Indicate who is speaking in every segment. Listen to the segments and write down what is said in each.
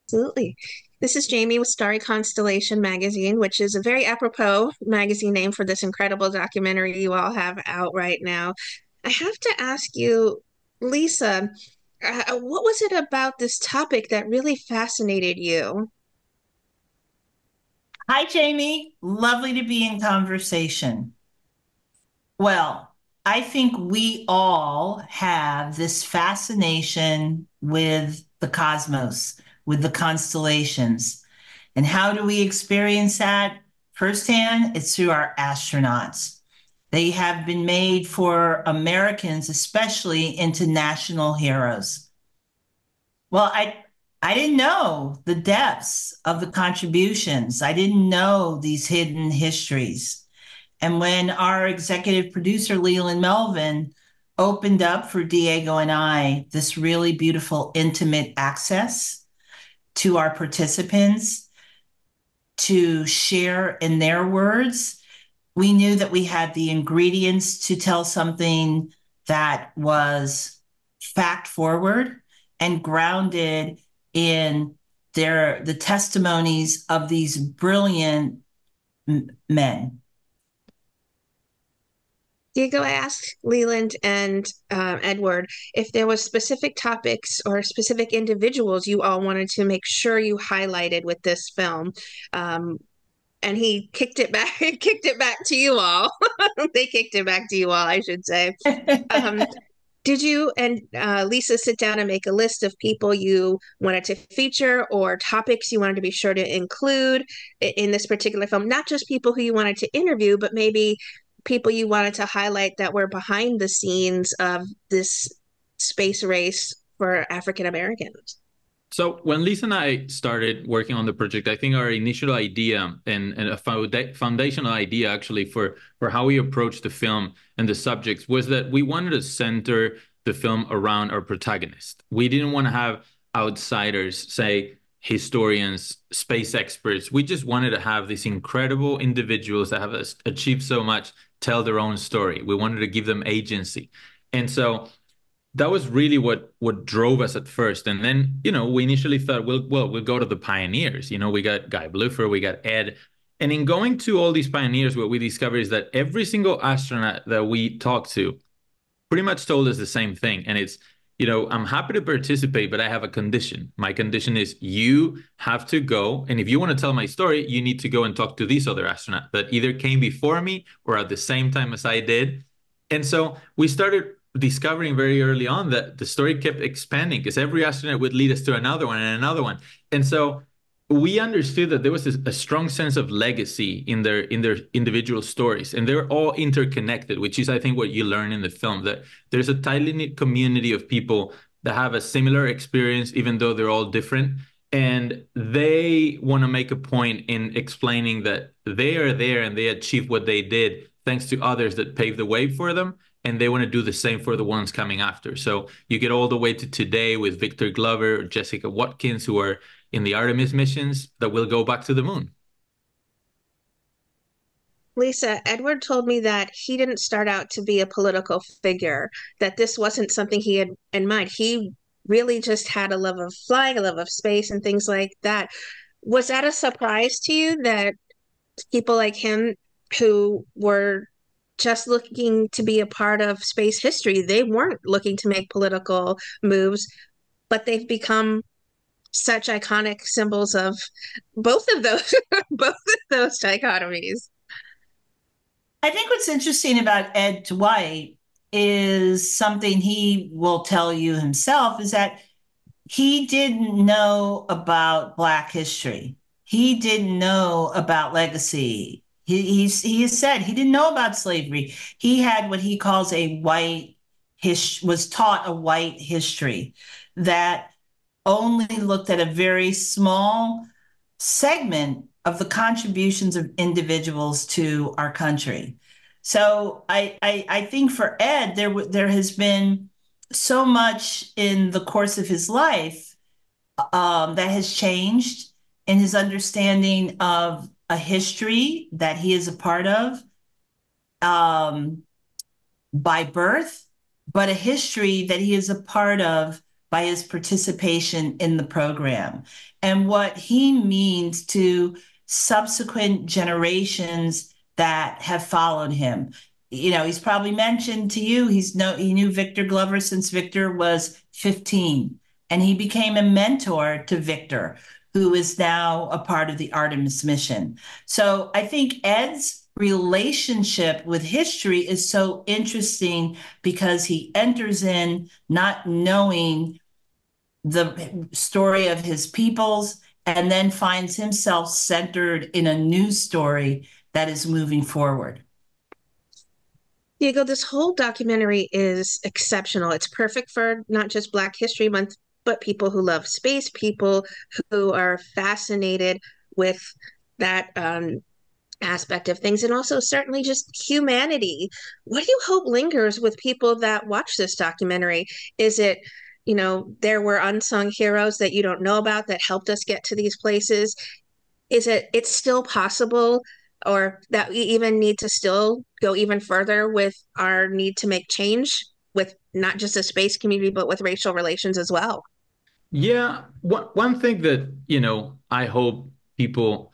Speaker 1: Absolutely. This is Jamie with Starry Constellation Magazine, which is a very apropos magazine name for this incredible documentary you all have out right now. I have to ask you, Lisa, what was it about this topic that really fascinated you?
Speaker 2: Hi, Jamie. Lovely to be in conversation. Well, I think we all have this fascination with the cosmos, with the constellations. And how do we experience that firsthand? It's through our astronauts. They have been made for Americans, especially into national heroes. Well, I didn't know the depths of the contributions. I didn't know these hidden histories. And when our executive producer, Leland Melvin, opened up for Diego and I this really beautiful, intimate access to our participants to share in their words, we knew that we had the ingredients to tell something that was fact forward and grounded in the testimonies of these brilliant men.
Speaker 1: Diego asked Leland and Edward if there was specific topics or specific individuals you all wanted to make sure you highlighted with this film. Um, and he kicked it back kicked it back to you all. They kicked it back to you all, I should say. um, did you and Lisa sit down and make a list of people you wanted to feature or topics you wanted to be sure to include in this particular film? Not just people who you wanted to interview, but maybe people you wanted to highlight that were behind the scenes of this space race for African Americans.
Speaker 3: So when Lisa and I started working on the project, I think our initial idea and a foundational idea actually for how we approach the film and the subjects was that we wanted to center the film around our protagonist. We didn't want to have outsiders, say historians, space experts. We just wanted to have these incredible individuals that have achieved so much tell their own story. We wanted to give them agency. And so that was really what drove us at first. And then, we initially thought, we'll go to the pioneers. We got Guy Bluford, we got Ed. And in going to all these pioneers, what we discovered is that every single astronaut that we talked to pretty much told us the same thing. And it's, I'm happy to participate, but I have a condition. My condition is you have to go. And if you want to tell my story, you need to go and talk to these other astronauts that either came before me or at the same time as I did. And so we started discovering very early on that the story kept expanding because every astronaut would lead us to another one and another one. And so we understood that there was a strong sense of legacy in their individual stories, and they're all interconnected, which is, I think, what you learn in the film, that there's a tightly knit community of people that have a similar experience, even though they're all different. And they want to make a point in explaining that they are there and they achieved what they did thanks to others that paved the way for them. And they want to do the same for the ones coming after. So you get all the way to today with Victor Glover or Jessica Watkins, who are in the Artemis missions that will go back to the moon.
Speaker 1: Lisa, Edward told me that he didn't start out to be a political figure, that this wasn't something he had in mind. He really just had a love of flying, a love of space, and things like that. Was that a surprise to you that people like him who were just looking to be a part of space history, they weren't looking to make political moves, but they've become such iconic symbols of both of those both of those dichotomies.
Speaker 2: I think what's interesting about Ed Dwight is something he will tell you himself is that he didn't know about Black history. He didn't know about legacy. He has said he didn't know about slavery. He had what he calls a was taught a white history that only looked at a very small segment of the contributions of individuals to our country. So I think for Ed, there has been so much in the course of his life that has changed in his understanding of a history that he is a part of um, by birth, but a history that he is a part of by his participation in the program and what he means to subsequent generations that have followed him. You know, he's probably mentioned to you, he knew Victor Glover since Victor was 15, and he became a mentor to Victor, who is now a part of the Artemis mission. So I think Ed's relationship with history is so interesting because he enters in not knowing the story of his peoples and then finds himself centered in a new story that is moving forward.
Speaker 1: Diego, this whole documentary is exceptional. It's perfect for not just Black History Month, but people who love space, people who are fascinated with that aspect of things, and also certainly just humanity. What do you hope lingers with people that watch this documentary? Is it, there were unsung heroes that you don't know about that helped us get to these places? Is it's still possible, or that we even need to still go even further with our need to make change with not just the space community, but with racial relations as well?
Speaker 3: Yeah, one thing that, I hope people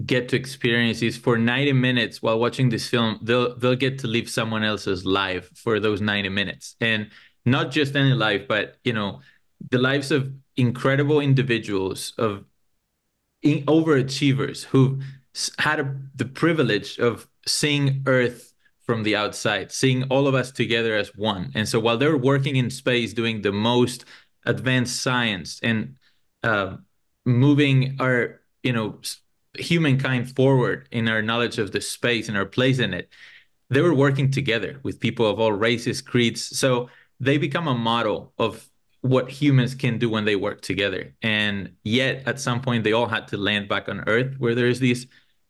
Speaker 3: get to experience is for 90 minutes while watching this film, they'll get to live someone else's life for those 90 minutes. And not just any life, but, the lives of incredible individuals, of overachievers who had the privilege of seeing Earth from the outside, seeing all of us together as one. And so while they're working in space, doing the most advanced science and moving our, humankind forward in our knowledge of the space and our place in it, they were working together with people of all races, creeds. So they become a model of what humans can do when they work together. And yet, at some point, they all had to land back on Earth, where there's these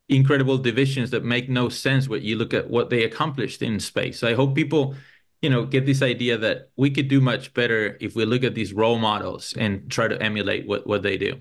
Speaker 3: incredible divisions that make no sense when you look at what they accomplished in space. So I hope people, get this idea that we could do much better if we look at these role models and try to emulate what they do.